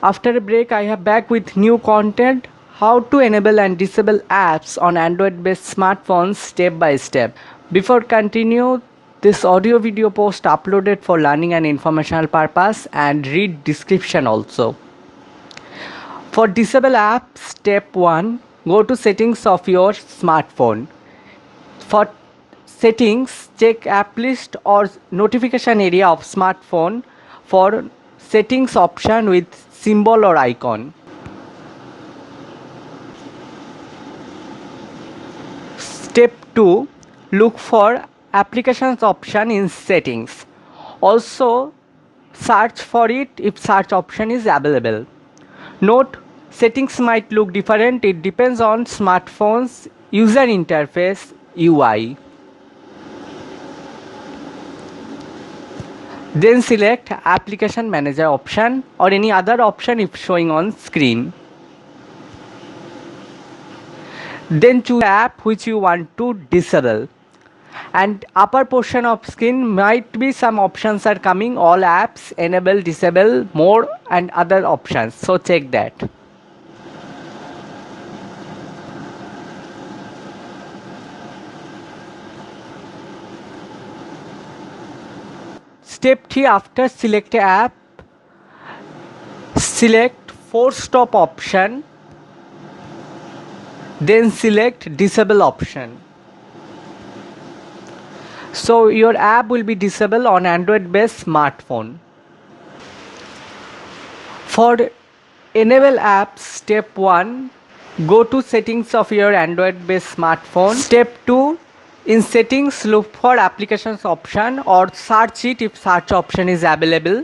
After a break, I have back with new content, how to enable and disable apps on Android based smartphones step by step. Before continue, this audio video post uploaded for learning and informational purpose and read description also. For disable app, step 1, go to settings of your smartphone. For settings, check app list or notification area of smartphone for settings option with symbol or icon. Step 2, look for applications option in settings. Also search for it if search option is available. Note, settings might look different, it depends on smartphone's user interface UI. Then select application manager option or any other option if showing on screen. Then choose app which you want to disable, and upper portion of screen might be some options are coming, all apps, enable, disable, more and other options, so check that. Step 3, after select app, select force stop option, then select disable option. So your app will be disabled on Android based smartphone. For enable apps, step 1, go to settings of your Android based smartphone. Step 2, in settings look for applications option or search it if search option is available.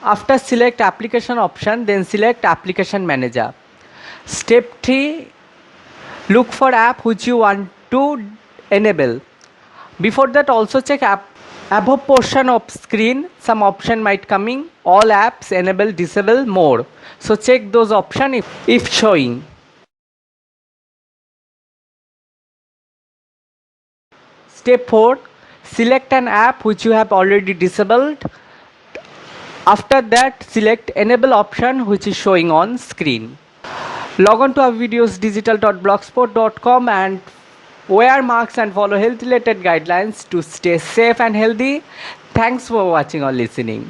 After select application option, then select application manager. Step 3, look for app which you want to enable. Before that, also check above portion of screen, some option might coming, all apps, enable, disable, more. So check those option if showing. Step 4, select an app which you have already disabled. After that, select enable option which is showing on screen. Log on to our videos digital.blogspot.com and wear masks and follow health related guidelines to stay safe and healthy. Thanks for watching or listening.